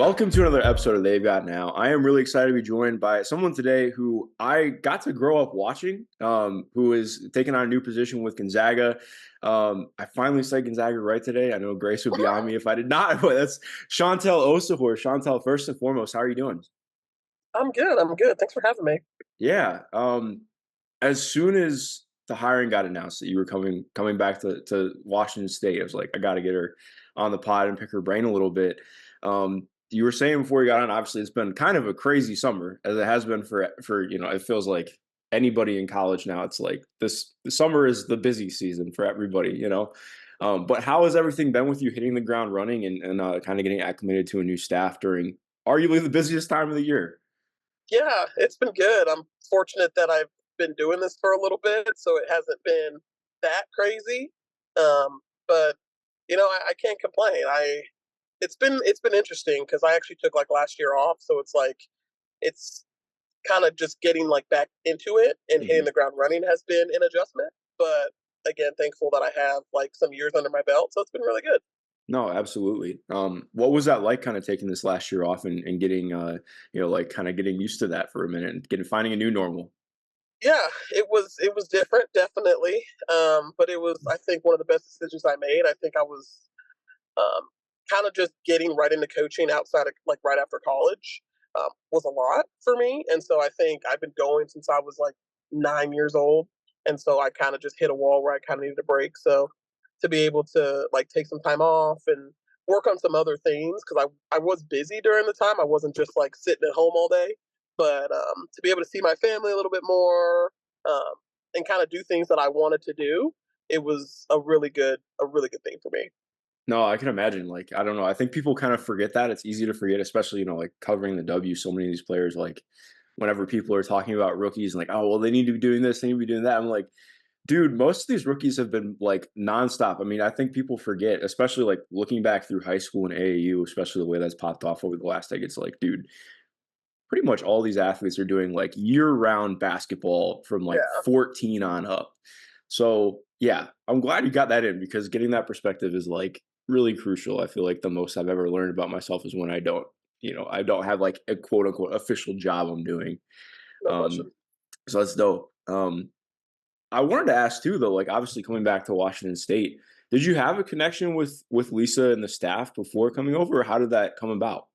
Welcome to another episode of They've Got Now. I am really excited to be joined by someone today who I got to grow up watching, who is taking on a new position with Gonzaga. I finally said Gonzaga right today. I know Grace would be on me if I did not, but that's Chantel Osahor. Chantel, first and foremost, how are you doing? I'm good. I'm good. Thanks for having me. Yeah. As soon as the hiring got announced that you were coming back to Washington State, I was like, I got to get her on the pod and pick her brain a little bit. You were saying before you got on, obviously it's been kind of a crazy summer, as it has been for it feels like anybody in college now. It's like the summer is the busy season for everybody. But how has everything been with you hitting the ground running and kind of getting acclimated to a new staff during arguably the busiest time of the year? Yeah, it's been good. I'm fortunate that I've been doing this for a little bit, so it hasn't been that crazy. But I can't complain. It's been interesting because I actually took like last year off, so it's like it's kind of just getting like back into it and hitting Mhm. the ground running has been an adjustment. But again, thankful that I have like some years under my belt, so it's been really good. No, absolutely. What was that like kind of taking this last year off and getting like kind of getting used to that for a minute and finding a new normal? Yeah, it was different, definitely. But it was, I think, one of the best decisions I made. I think I was kind of just getting right into coaching outside of like right after college was a lot for me, and so I think I've been going since I was like 9 years old, and so I kind of just hit a wall where I kind of needed a break. So to be able to like take some time off and work on some other things because I was busy during the time. I wasn't just like sitting at home all day, but to be able to see my family a little bit more um, and kind of do things that I wanted to do, it was a really good thing for me. No, I can imagine. Like, I don't know. I think people kind of forget that. It's easy to forget, especially, like covering the W. So many of these players, like, whenever people are talking about rookies and like, oh, well, they need to be doing this, they need to be doing that. I'm like, dude, most of these rookies have been like nonstop. I mean, I think people forget, especially like looking back through high school and AAU, especially the way that's popped off over the last decade. It's like, dude, pretty much all these athletes are doing like year-round basketball from like Yeah. 14 on up. So yeah, I'm glad you got that in because getting that perspective is like really crucial. I feel like the most I've ever learned about myself is when I don't have like a quote unquote official job I'm doing. No Um, question. so that's dope. I wanted to ask too, though, like obviously coming back to Washington State, did you have a connection with Lisa and the staff before coming over, or how did that come about?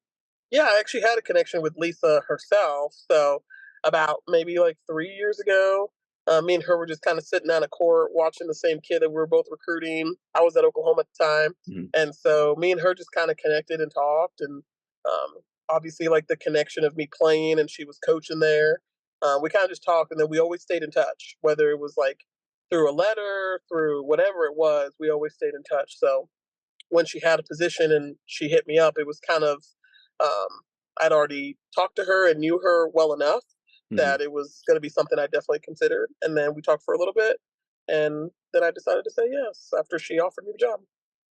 Yeah, I actually had a connection with Lisa herself. So about maybe like 3 years ago, me and her were just kind of sitting on a court watching the same kid that we were both recruiting. I was at Oklahoma at the time, Mhm. and so me and her just kind of connected and talked. And obviously, like the connection of me playing and she was coaching there, we kind of just talked, and then we always stayed in touch. Whether it was like through a letter, through whatever it was, we always stayed in touch. So when she had a position and she hit me up, it was kind of um, I'd already talked to her and knew her well enough that Mhm. it was going to be something I definitely considered. And then we talked for a little bit, and then I decided to say yes after she offered me the job.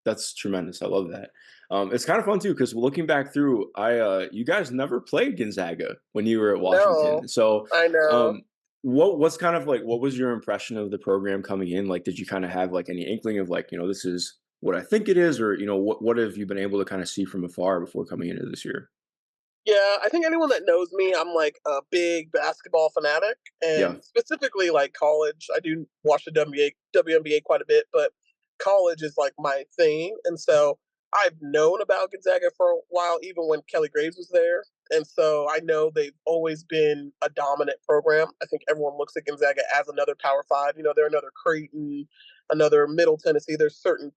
That's tremendous. I love that. It's kind of fun too because looking back through, you guys never played Gonzaga when you were at No, Washington. So, I know. um, what's kind of like what was your impression of the program coming in? Like, did you kind of have like any inkling of like this is what I think it is, or what have you been able to kind of see from afar before coming into this year? Yeah, I think anyone that knows me, I'm like a big basketball fanatic, Yeah. and specifically like college. I do watch the WNBA quite a bit, but college is like my thing, and so I've known about Gonzaga for a while, even when Kelly Graves was there, and so I know they've always been a dominant program. I think everyone looks at Gonzaga as another Power Five. They're another Creighton, another Middle Tennessee. There's certain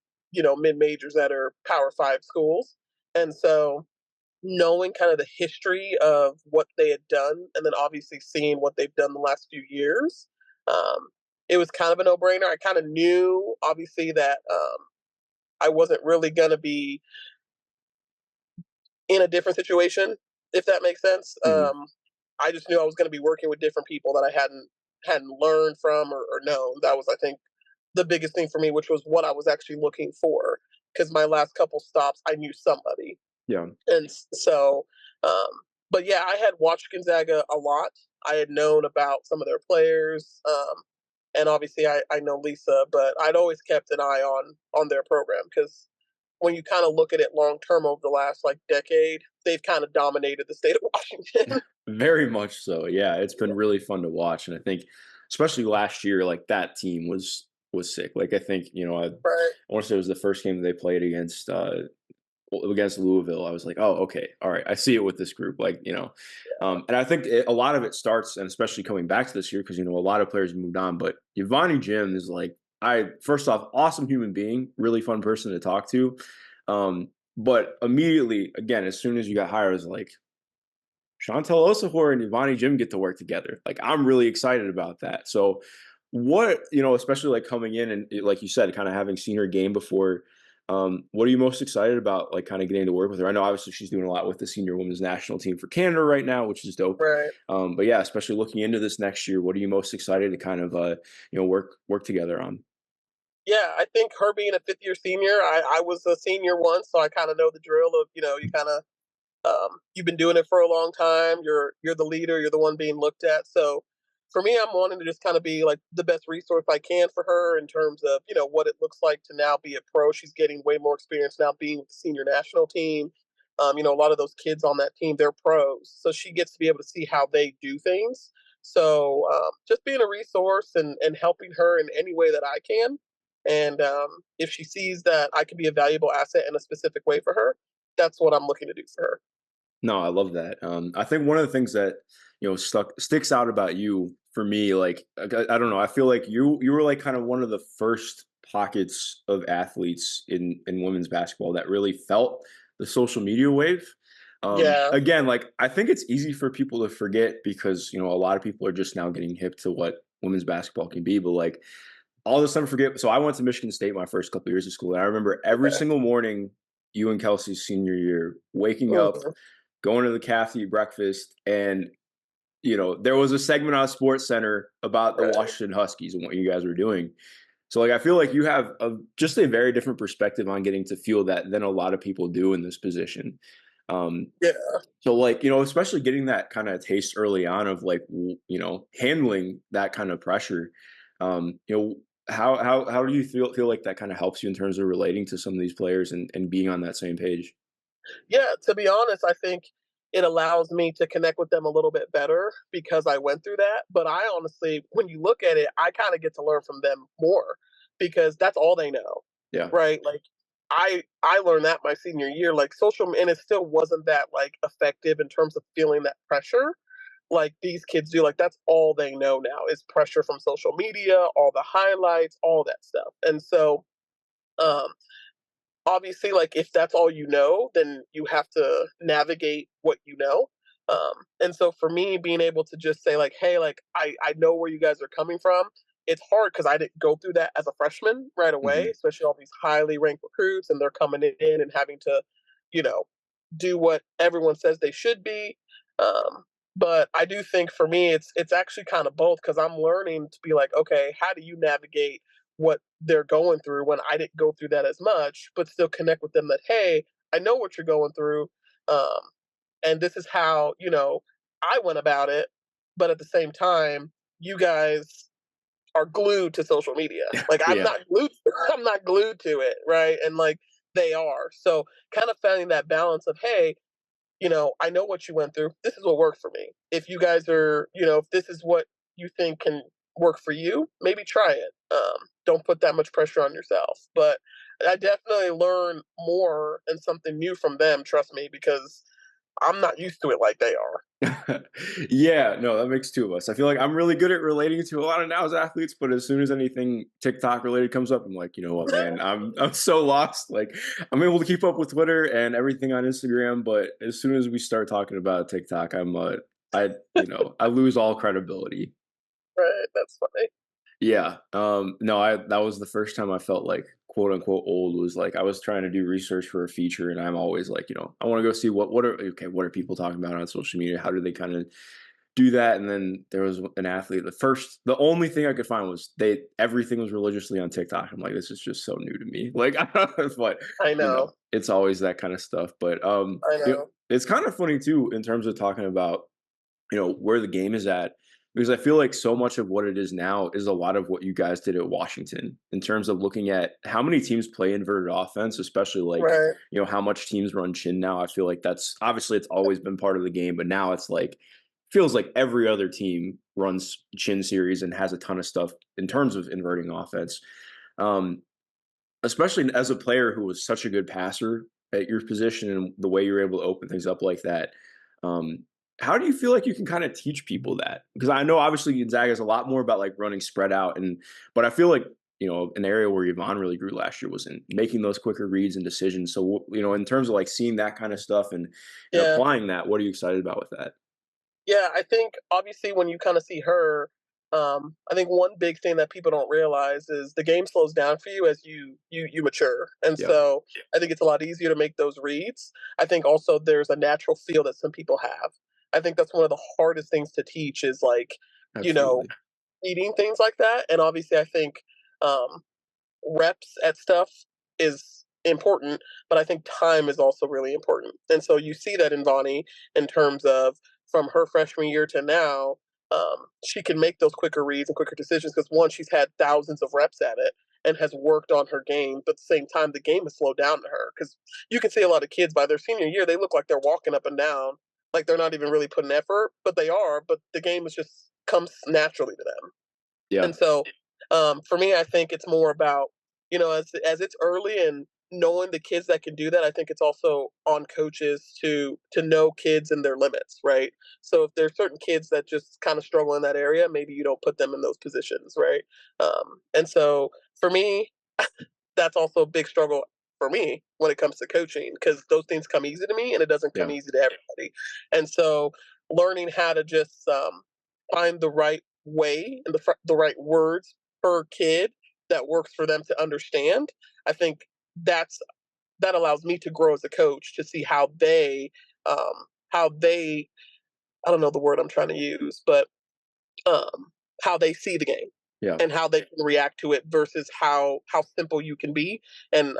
mid majors that are Power Five schools, and so knowing kind of the history of what they had done and then obviously seeing what they've done the last few years, um, it was kind of a no-brainer. I kind of knew obviously that I wasn't really going to be in a different situation, if that makes sense. Hmm. I just knew I was going to be working with different people that I hadn't learned from or known. That was, I think, the biggest thing for me, which was what I was actually looking for. Because my last couple stops, I knew somebody, Yeah. and so, um, but yeah, I had watched Gonzaga a lot. I had known about some of their players, and obviously I know Lisa, but I'd always kept an eye on their program because when you kind of look at it long term over the last like decade, they've kind of dominated the state of Washington. Very much so. Yeah, it's been really fun to watch, and I think especially last year, like that team was sick. Like I think I Right. want to say it was the first game that they played against Louisville. I was like, oh, okay, all right, I see it with this group. And I think a lot of it starts, and especially coming back to this year, because a lot of players moved on, but Yvonne Ejim is like, I first off, awesome human being, really fun person to talk to. But immediately, again, as soon as you got hired, I was like, Chantel Osahor and Yvonne Ejim get to work together. Like I'm really excited about that. So especially like coming in and like you said, kind of having seen her game before, what are you most excited about, like kind of getting to work with her? I know obviously she's doing a lot with the senior women's national team for Canada right now, which is dope. Right. But yeah, especially looking into this next year, what are you most excited to kind of work together on? Yeah, I think her being a fifth year senior, I was a senior once, so I kind of know the drill of, you kind of you've been doing it for a long time. You're the leader. You're the one being looked at. So for me, I'm wanting to just kind of be like the best resource I can for her in terms of what it looks like to now be a pro. She's getting way more experience now being with the senior national team. A lot of those kids on that team, they're pros, so she gets to be able to see how they do things. So just being a resource and helping her in any way that I can. And if she sees that I can be a valuable asset in a specific way for her, that's what I'm looking to do for her. No, I love that. I think one of the things that sticks out about you for me, like I don't know, I feel like you were like kind of one of the first pockets of athletes in women's basketball that really felt the social media wave. Yeah. Again, like I think it's easy for people to forget because a lot of people are just now getting hip to what women's basketball can be, but like all of a sudden forget. So I went to Michigan State my first couple of years of school, and I remember every Okay. single morning, you and Kelsey's senior year, waking up, Mhm. going to the calf to eat breakfast, and there was a segment on Sports Center about the Right. Washington Huskies and what you guys were doing. So like I feel like you have just a very different perspective on getting to feel that than a lot of people do in this position. Um, Yeah. so like especially getting that kind of taste early on of like handling that kind of pressure. Um, you know how do you feel like that kind of helps you in terms of relating to some of these players and being on that same page? Yeah, to be honest, I think it allows me to connect with them a little bit better because I went through that. But I honestly, when you look at it, I kind of get to learn from them more because that's all they know, Yeah. right? Like I learned that my senior year, like and it still wasn't that like effective in terms of feeling that pressure like these kids do. Like that's all they know now is pressure from social media, all the highlights, all that stuff. And so um obviously, like if that's all you know, then you have to navigate what you know. And so for me, being able to just say like, hey, like I know where you guys are coming from. It's hard because I didn't go through that as a freshman right away, Hmm. especially all these highly ranked recruits, and they're coming in and having to, you know, do what everyone says they should be. Um, but I do think for me, it's actually kind of both because I'm learning to be like, okay, how do you navigate what they're going through when I didn't go through that as much, but still connect with them that, hey, I know what you're going through. Um, and this is how, I went about it. But at the same time, you guys are glued to social media. Like I'm Yeah. not glued, I'm not glued to it, right? And like they are. So kind of finding that balance of, hey, I know what you went through. This is what worked for me. If you guys are, if this is what you think can work for you, maybe try it. Don't put that much pressure on yourself. But I definitely learn more and something new from them, trust me, because I'm not used to it like they are. Yeah, no, that makes two of us. I feel like I'm really good at relating to a lot of now's athletes, but as soon as anything TikTok related comes up, I'm like, you know what, man, I'm so lost. Like, I'm able to keep up with Twitter and everything on Instagram, but as soon as we start talking about TikTok, I lose all credibility. Right. That's funny. Yeah. No, I that was the first time I felt like quote unquote old was like I was trying to do research for a feature and I'm always like, I want to go see what are people talking about on social media? How do they kind of do that? And then there was an athlete. The only thing I could find was everything was religiously on TikTok. I'm like, this is just so new to me. Like, but I know. it's always that kind of stuff. But I know. it's kind of funny too in terms of talking about where the game is at. Because I feel like so much of what it is now is a lot of what you guys did at Washington in terms of looking at how many teams play inverted offense, especially like, Right. how much teams run chin now. I feel like that's obviously it's always been part of the game, but now it's like feels like every other team runs chin series and has a ton of stuff in terms of inverting offense. Um, Especially as a player who was such a good passer at your position and the way you're able to open things up like that. Um, how do you feel like you can kind of teach people that? Because I know obviously Gonzaga is a lot more about like running spread out, but I feel like an area where Yvonne really grew last year was in making those quicker reads and decisions. So in terms of like seeing that kind of stuff and Yeah. applying that, what are you excited about with that? Yeah, I think obviously when you kind of see her, I think one big thing that people don't realize is the game slows down for you as you mature, and Yeah, so I think it's a lot easier to make those reads. I think also there's a natural feel that some people have. I think that's one of the hardest things to teach is like you know absolutely. eating things like that, and obviously I think um, reps at stuff is important, but I think time is also really important. And so you see that in Vonnie in terms of from her freshman year to now, she can make those quicker reads and quicker decisions because one, she's had thousands of reps at it and has worked on her game. But at the same time, the game has slowed down to her because you can see a lot of kids by their senior year, they look like they're walking up and down, like they're not even really putting effort, but they are. But the game is just comes naturally to them. Yeah, And so, for me, I think it's more about as it's early and knowing the kids that can do that. I think it's also on coaches to know kids and their limits, right? So if there's certain kids that just kind of struggle in that area, maybe you don't put them in those positions, right? And so for me, that's also a big struggle for me when it comes to coaching because those things come easy to me and it doesn't come yeah, easy to everybody. And so learning how to just find the right way and the right words per kid that works for them to understand, I think that's that allows me to grow as a coach to see how they I don't know the word I'm trying to use, but how they see the game yeah. and how they can react to it versus how simple you can be and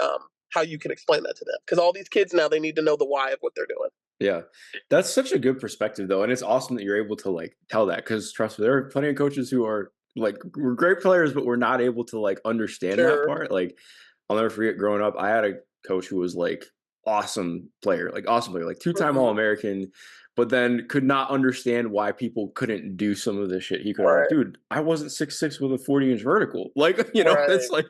how you can explain that to them. Because all these kids now they need to know the why of what they're doing. Yeah. That's such a good perspective though, and it's awesome that you're able to, like, tell that. Because trust me, there are plenty of coaches who are, like, we're great players, but we're not able to, like, understand that Sure. part. Like, I'll never forget growing up, I had a coach who was, like, awesome player, like, two-time Hmm. All-American, but then could not understand why people couldn't do some of the shit he could. I'm like, Right. "Dude, I wasn't 6'6" with a 40-inch vertical." Like, it's Right. like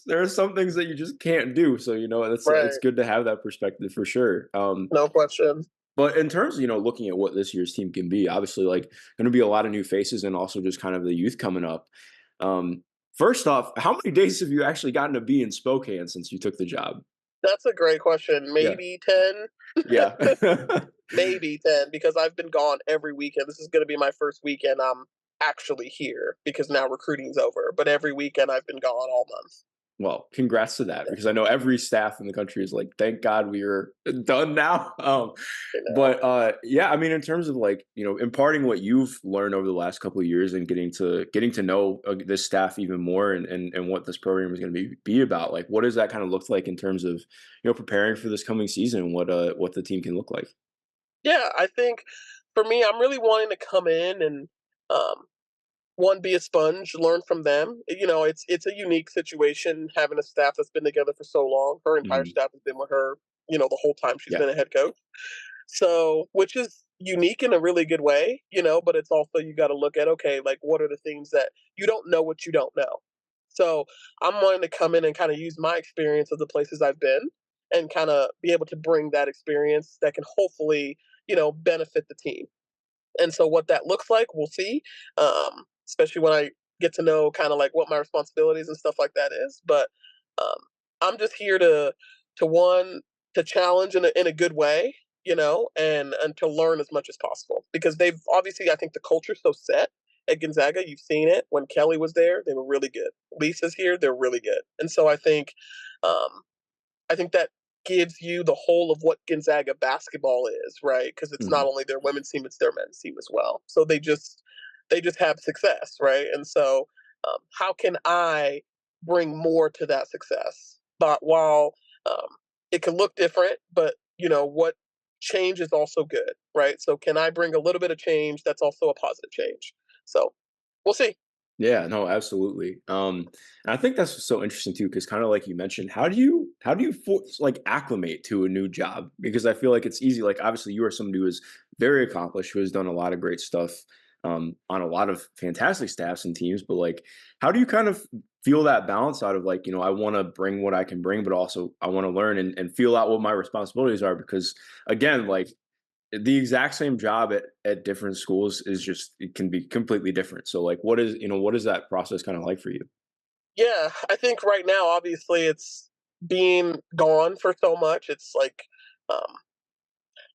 there are some things that you just can't do, so, it's Right. good to have that perspective for sure. No question. But in terms of, looking at what this year's team can be, obviously, like, gonna be a lot of new faces and also just kind of the youth coming up. Um, First off, how many days have you actually gotten to be in Spokane since you took the job? That's a great question. Yeah. Maybe 10. Yeah. Maybe 10 because I've been gone every weekend. This is going to be my first weekend I'm actually here because now recruiting's over. But every weekend I've been gone all month. Well, congrats to that because I know every staff in the country is like, "Thank God we are done now." You know. But yeah, I mean, in terms of like imparting what you've learned over the last couple of years and getting to know this staff even more and what this program is going to be about, like, what does that kind of look like in terms of preparing for this coming season? What the team can look like? Yeah, I think for me, I'm really wanting to come in and um, one be a sponge, learn from them. It's a unique situation having a staff that's been together for so long. Her entire Hmm. staff has been with her, the whole time she's Yeah. been a head coach. So, which is unique in a really good way, but it's also you got to look at okay, like what are the things that you don't know what you don't know. So, I'm wanting to come in and kind of use my experience of the places I've been and kind of be able to bring that experience that can hopefully, benefit the team. And so what that looks like, we'll see. Especially when I get to know kind of like what my responsibilities and stuff like that is. But um, I'm just here to one to challenge in a good way, and to learn as much as possible because they've obviously I think the culture's so set at Gonzaga. You've seen it when Kelly was there; they were really good. Lisa's here; they're really good. And so um, I think that gives you the whole of what Gonzaga basketball is, right? Because it's not Hmm. only their women's team, it's their men's team as well. So they just have success, right? And so how can I bring more to that success? But while um, it can look different, but what change is also good, right? So can I bring a little bit of change that's also a positive change? So we'll see. Yeah, no, absolutely. And I think that's so interesting too, because kind of like you mentioned, like acclimate to a new job? Because I feel like it's easy. Like obviously, you are somebody who is very accomplished, who has done a lot of great stuff on a lot of fantastic staffs and teams. But like, how do you kind of feel that balance out of like, I want to bring what I can bring, but also I want to learn and feel out what my responsibilities are? Because again, like the exact same job at different schools is just it can be completely different. So like what is that process kind of like for you? Yeah, I think right now, obviously, it's being gone for so much. It's like um,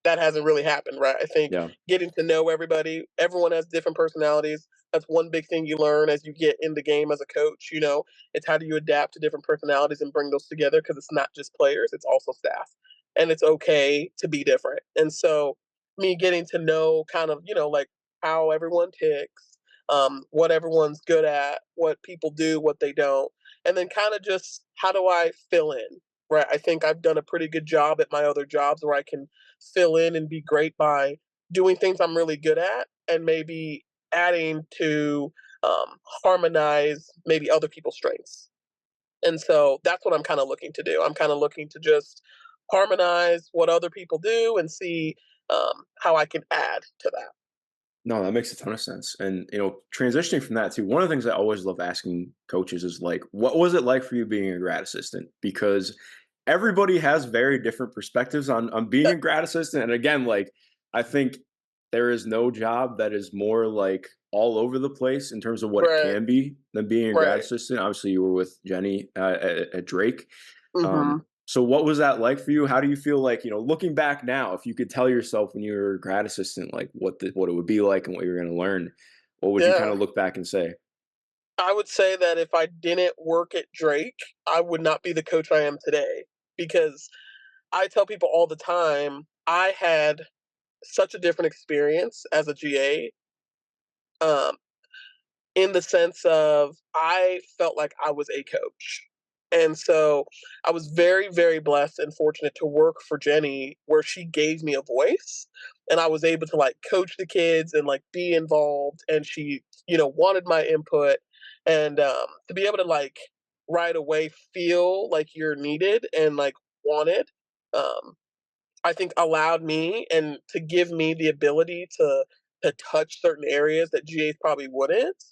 that hasn't really happened, right? I think Yeah. getting to know everybody, everyone has different personalities. That's one big thing you learn as you get in the game as a coach. It's how do you adapt to different personalities and bring those together because it's not just players, it's also staff. And it's okay to be different. And so, me getting to know kind of, like how everyone ticks, what everyone's good at, what people do, what they don't, and then kind of just how do I fill in, right? I think I've done a pretty good job at my other jobs where I can fill in and be great by doing things I'm really good at and maybe adding to harmonize maybe other people's strengths. And so that's what I'm kind of looking to do. I'm kind of looking to just harmonize what other people do and see how I can add to that. No, that makes a ton of sense. And transitioning from that too, one of the things I always love asking coaches is like, what was it like for you being a grad assistant? Because everybody has very different perspectives on being a grad assistant. And again, like I think there is no job that is more like all over the place in terms of what it Right, can be than being a grad right. assistant. Obviously, you were with Jenny at Drake. Hmm. So what was that like for you? How do you feel like, looking back now, if you could tell yourself when you were a grad assistant, like what it would be like and what you're going to learn, what would you kind Yeah. of look back and say? I would say that if I didn't work at Drake, I would not be the coach I am today because I tell people all the time I had such a different experience as a GA, um, in the sense of I felt like I was a coach. And so I was very, very blessed and fortunate to work for Jenny where she gave me a voice and I was able to like coach the kids and like be involved and she, wanted my input and to be able to like right away feel like you're needed and like wanted. Um, I think allowed me and to give me the ability to touch certain areas that GAs probably wouldn't.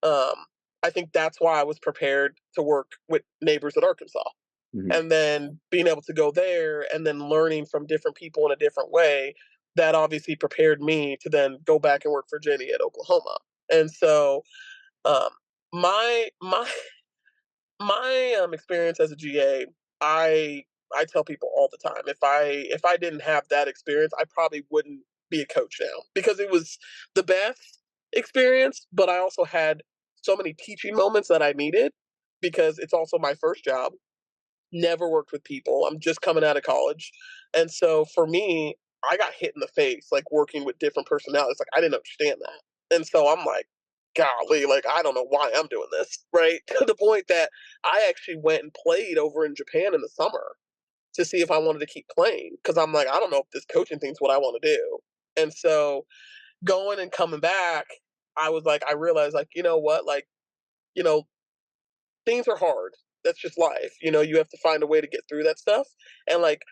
Um, I think that's why I was prepared to work with neighbors at Arkansas. Hmm. And then being able to go there and then learning from different people in a different way, that obviously prepared me to then go back and work for Jenny at Oklahoma. And so um, my my experience as a GA, I I tell people all the time if I didn't have that experience, I probably wouldn't be a coach now because it was the best experience, but I also had so many teaching moments that I needed because it's also my first job. Never worked with people. I'm just coming out of college. And so for me, I got hit in the face like working with different personalities. Like I didn't understand that. And so I'm like, golly, like I don't know why I'm doing this, right? To the point that I actually went and played over in Japan in the summer to see if I wanted to keep playing because I'm like, I don't know if this coaching thing's what I want to do. And so going and coming back, I was like, I realized like, you know what, like, you know, things are hard. That's just life. You have to find a way to get through that stuff. And like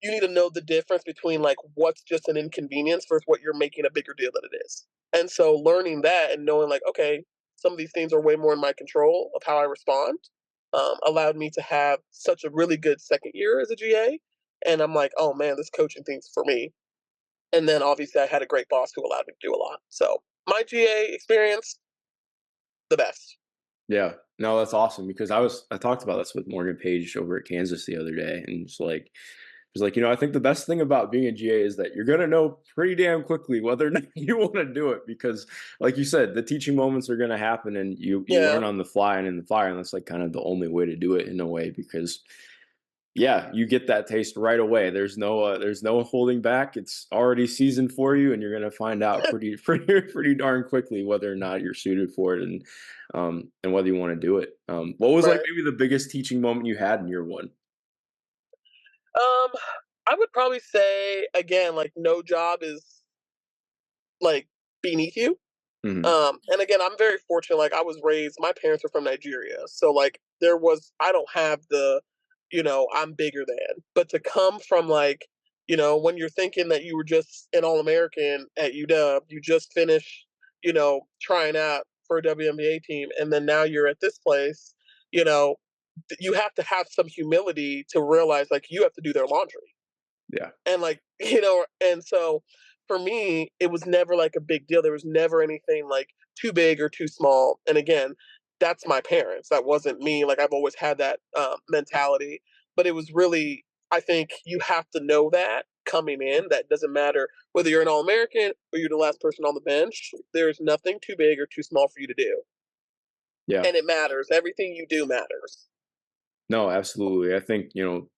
you need to know the difference between like what's just an inconvenience versus what you're making a bigger deal than it is. And so learning that and knowing like, okay, some of these things are way more in my control of how I respond, allowed me to have such a really good second year as a GA. And I'm like, oh man, this coaching thing's for me. And then obviously I had a great boss who allowed me to do a lot. So my GA experience, the best. Yeah. No, that's awesome because I talked about this with Morgan Page over at Kansas the other day, and it's like, I think the best thing about being a GA is that you're gonna know pretty damn quickly whether or not you want to do it because, like you said, the teaching moments are gonna happen, and you Yeah, learn on the fly and in the fire, and that's like kind of the only way to do it in a way because yeah, you get that taste right away. There's no holding back. It's already seasoned for you, and you're gonna find out pretty pretty darn quickly whether or not you're suited for it and whether you want to do it. What was like right. maybe the biggest teaching moment you had in year one? Um, I would probably say again, like no job is like beneath you. Mhm. And again, I'm very fortunate. Like I was raised, my parents are from Nigeria, so like I don't have the, I'm bigger than. But to come from like, when you're thinking that you were just an All American at UW, you just finished, trying out for a WNBA team, and then now you're at this place, you know, you have to have some humility to realize like you have to do their laundry. Yeah. And like, and so for me, it was never like a big deal. There was never anything like too big or too small. And again, that's my parents. That wasn't me. Like I've always had that mentality, but it was really, I think you have to know that coming in, that doesn't matter whether you're an All American or you're the last person on the bench. There's nothing too big or too small for you to do. Yeah. And it matters. Everything you do matters. No, absolutely. I think,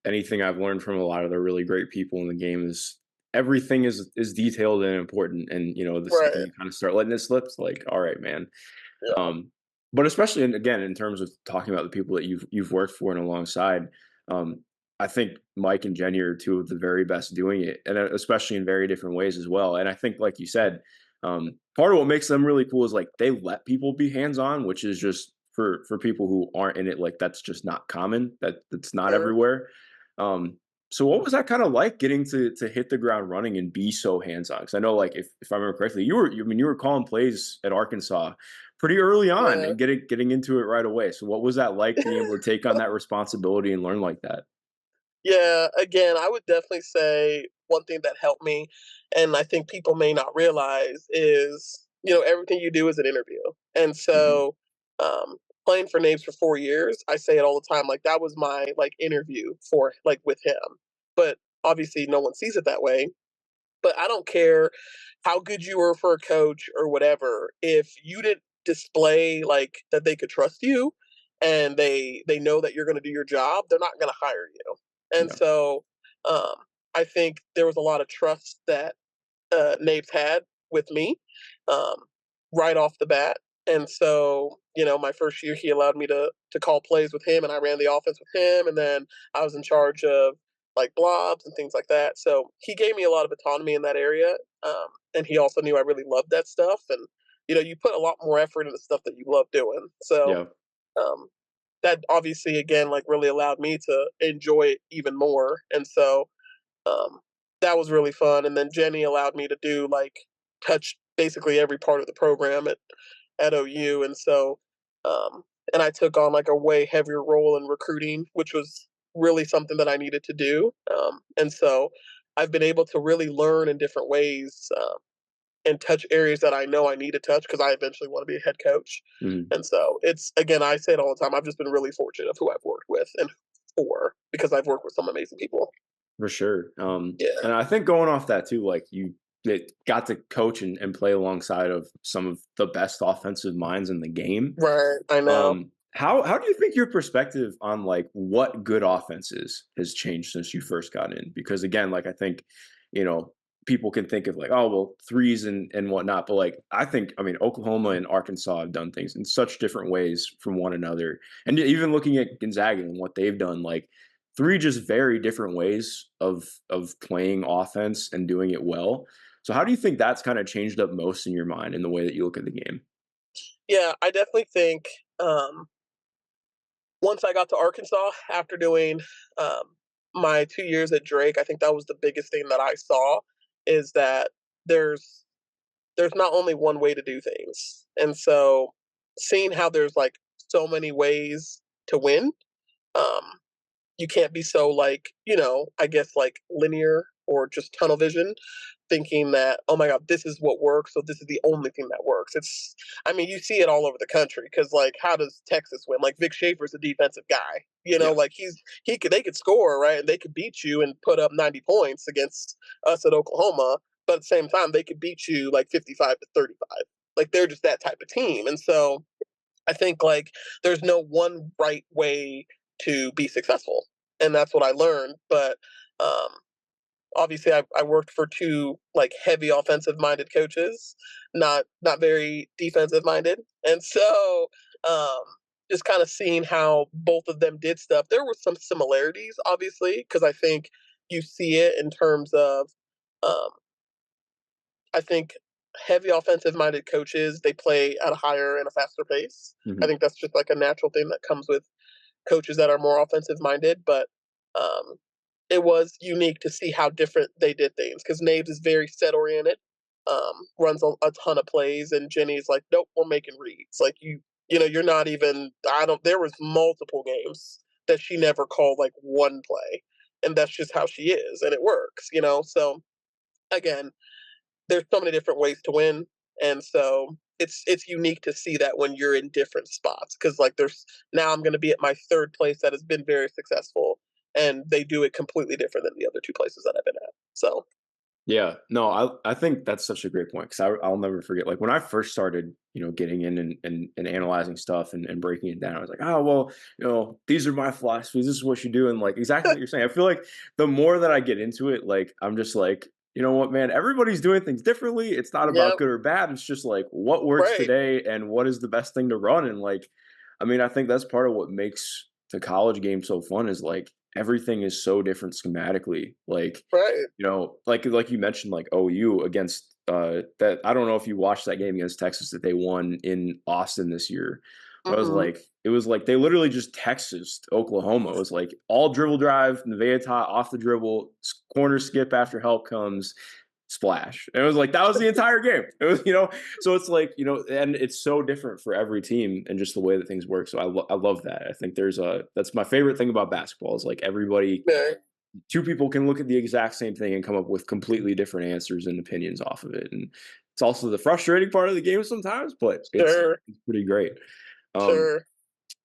anything I've learned from a lot of the really great people in the game is everything is detailed and important. And, the second Right. you kind of start letting it slip, it's like, all right, man. Yeah. Um, but especially again, in terms of talking about the people that you've worked for and alongside, um, I think Mike and Jenny are two of the very best doing it, and especially in very different ways as well. And I think, like you said, part of what makes them really cool is like they let people be hands on, which is just for people who aren't in it, like that's just not common. That's not Sure. everywhere. Um, so what was that kind of like getting to hit the ground running and be so hands on? Because I know, like if I remember correctly, you were calling plays at Arkansas pretty early on Yeah. and getting into it right away. So what was that like being able to take on that responsibility and learn like that? Yeah, again, I would definitely say one thing that helped me, and I think people may not realize is, everything you do is an interview. And Mhm. so, playing for Names for 4 years, I say it all the time, like that was my like interview for like with him. But obviously no one sees it that way. But I don't care how good you were for a coach or whatever. If you didn't display like that they could trust you and they know that you're going to do your job, they're not going to hire you. And Yeah. so um, I think there was a lot of trust that Naves had with me um, right off the bat. And so, my first year, he allowed me to call plays with him, and I ran the offense with him. And then I was in charge of like blobs and things like that. So he gave me a lot of autonomy in that area, and he also knew I really loved that stuff. And you put a lot more effort into stuff that you love doing. So Yeah. um, that obviously, again, like really allowed me to enjoy it even more. And so um, that was really fun. And then Jenny allowed me to do like touch basically every part of the program at OU. And so, um, and I took on like a way heavier role in recruiting, which was really something that I needed to do. And so I've been able to really learn in different ways and touch areas that I know I need to touch because I eventually want to be a head coach. Mhm. And so it's, again, I say it all the time. I've just been really fortunate of who I've worked with and for because I've worked with some amazing people. For sure. Yeah. And I think going off that too, like got to coach and play alongside of some of the best offensive minds in the game. Right. I know. How do you think your perspective on like what good offense is has changed since you first got in? Because again, like I think, you know, people can think of like, oh well, threes and whatnot, but like I mean Oklahoma and Arkansas have done things in such different ways from one another. And even looking at Gonzaga and what they've done, like three just very different ways of playing offense and doing it well. So how do you think that's kind of changed up most in your mind in the way that you look at the game? Yeah, I definitely think once I got to Arkansas after doing my 2 years at Drake, I think that was the biggest thing that I saw is that there's there's not only one way to do things, and so seeing how there's like so many ways to win, um, you can't be so like I guess like linear or just tunnel vision thinking that, oh my god, this is what works, so this is the only thing that works. It's, I mean, you see it all over the country because like, how does Texas win? Like Vic Schaefer's a defensive guy, Yeah. like they could score right, and they could beat you and put up 90 points against us at Oklahoma, but at the same time they could beat you like 55-35. Like they're just that type of team, and so I think like there's no one right way to be successful, and that's what I learned. But um, obviously I worked for two like heavy offensive minded coaches, not very defensive minded, and so um, just kind of seeing how both of them did stuff. There were some similarities, obviously, because I think you see it in terms of um, I think heavy offensive-minded coaches, they play at a higher and a faster pace. I Mhm. think that's just like a natural thing that comes with coaches that are more offensive-minded, but um, it was unique to see how different they did things because Naves is very set-oriented, runs a ton of plays, and Jenny's like, "Nope, we're making reads." Like, you're not even I don't there was multiple games that she never called, like, one play, and that's just how she is, and it works? So, again, there's so many different ways to win, and so it's unique to see that when you're in different spots because like there's now I'm going to be at my third place that has been very successful, and they do it completely different than the other two places that I've been at. So Yeah, no, I think that's such a great point because I'll never forget. Like when I first started, getting in and analyzing stuff and breaking it down, I was like, oh well, these are my philosophies. This is what you do, and like exactly what you're saying. I feel like the more that I get into it, like I'm just like, you know what, man, everybody's doing things differently. It's not about yeah, good or bad. It's just like what works right, today and what is the best thing to run. And like, I mean, I think that's part of what makes the college game so fun is like everything is so different schematically. Like right. like you mentioned, like OU against that. I don't know if you watched that game against Texas that they won in Austin this year. But Hmm. it was like they literally just Texas Oklahoma. It was like all dribble drive, Nevaeh off the dribble, corner skip after help comes, splash. And it was like that was the entire game. It was so it's like and it's so different for every team and just the way that things work. So I love that. I think that's my favorite thing about basketball is like everybody Yeah, two people can look at the exact same thing and come up with completely different answers and opinions off of it. And it's also the frustrating part of the game sometimes, but sure, it's pretty great. Um, sure.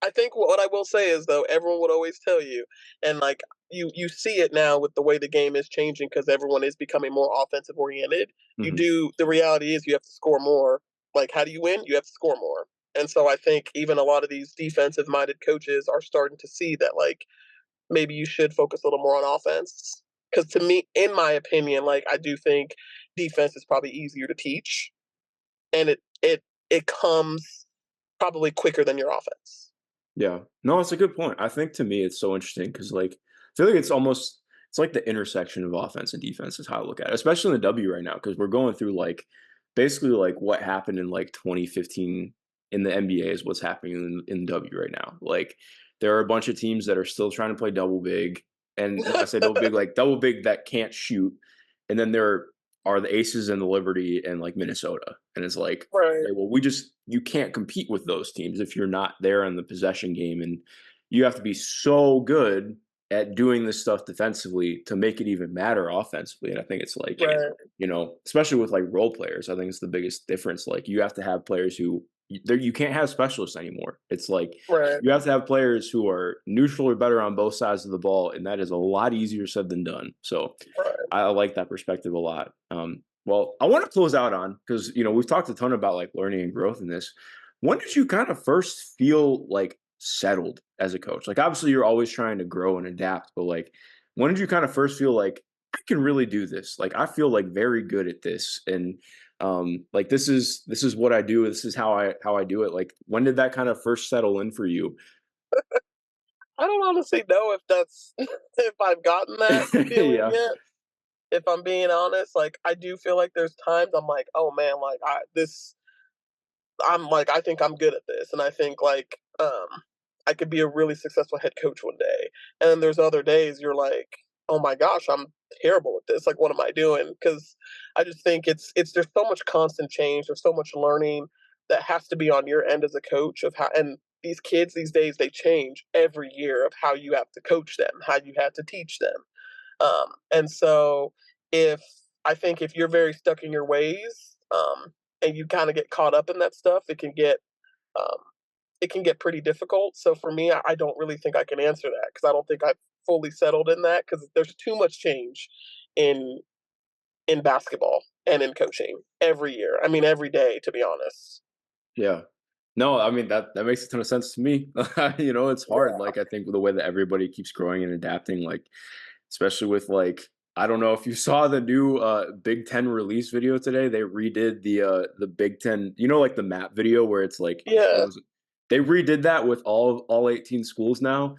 I think what I will say is though, everyone would always tell you, and like you see it now with the way the game is changing because everyone is becoming more offensive oriented. You mhm. do the reality is you have to score more. Like, how do you win? You have to score more. And so I think even a lot of these defensive minded coaches are starting to see that like maybe you should focus a little more on offense. Because to me, in my opinion, like I do think defense is probably easier to teach, and it comes probably quicker than your offense. Yeah. No, it's a good point. I think to me it's so interesting because like I feel like it's like the intersection of offense and defense is how I look at it, especially in the W right now, because we're going through like basically like what happened in like 2015 in the NBA is what's happening in W right now. Like there are a bunch of teams that are still trying to play double big. And when I say double big, like double big that can't shoot. And then there are the Aces and the Liberty and like Minnesota. And it's like, Right, okay, well, you can't compete with those teams if you're not there in the possession game, and you have to be so good at doing this stuff defensively to make it even matter offensively. And I think it's like, right, especially with like role players, I think it's the biggest difference. Like you have to have players who you can't have specialists anymore. It's like right, you have to have players who are neutral or better on both sides of the ball, and that is a lot easier said than done. So right. I like that perspective a lot. Well, I want to close out on because we've talked a ton about like learning and growth in this. When did you kind of first feel like settled as a coach? Like obviously you're always trying to grow and adapt, but like when did you kind of first feel like I can really do this? Like I feel like very good at this, and like this is what I do. This is how I do it. Like when did that kind of first settle in for you? I don't honestly know if that's if I've gotten that feeling Yeah, yet. If I'm being honest, like I do feel like there's times I'm like, oh man, like I'm like, I think I'm good at this, and I think like I could be a really successful head coach one day. And then there's other days you're like, oh my gosh, I'm terrible at this. Like, what am I doing? Because I just think it's there's so much constant change. There's so much learning that has to be on your end as a coach of how and these kids these days they change every year of how you have to coach them, how you have to teach them. And so if I think if you're very stuck in your ways, and you kind of get caught up in that stuff, um, it can get pretty difficult. So for me, I don't really think I can answer that because I don't think I've fully settled in that because there's too much change in in basketball and in coaching every year. I mean, every day, to be honest. yeah. No, I mean that makes a ton of sense to me. It's hard. Yeah. Like I think with the way that everybody keeps growing and adapting, like especially with like I don't know if you saw the new Big Ten release video today. They redid the Big Ten, like the map video where it's like it Yeah. shows they redid that with all 18 schools now.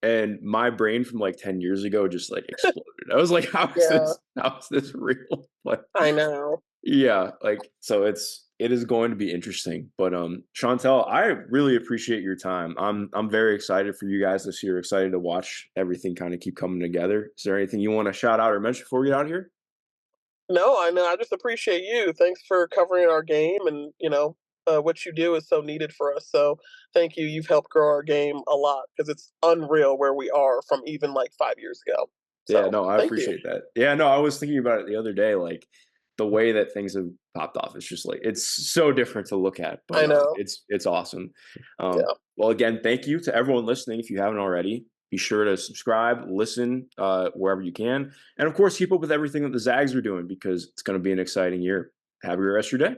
And my brain from like 10 years ago just like exploded. I was like, Yeah. how is this real? Like I know. Yeah, like so it is going to be interesting. But Chantel, I really appreciate your time. I'm very excited for you guys this year, excited to watch everything kind of keep coming together. Is there anything you want to shout out or mention before we get out of here? No, I know. I just appreciate you. Thanks for covering our game, and what you do is so needed for us. So thank you. You've helped grow our game a lot because it's unreal where we are from even like 5 years ago. Yeah, So no, I thank you. appreciate that. Yeah, no, I was thinking about it the other day, like the way that things have popped off. It's just like it's so different to look at, but I know. it's awesome. Yeah. Well, again, thank you to everyone listening. If you haven't already, be sure to subscribe, listen wherever you can, and of course, keep up with everything that the Zags are doing because it's going to be an exciting year. Have a great rest of your day.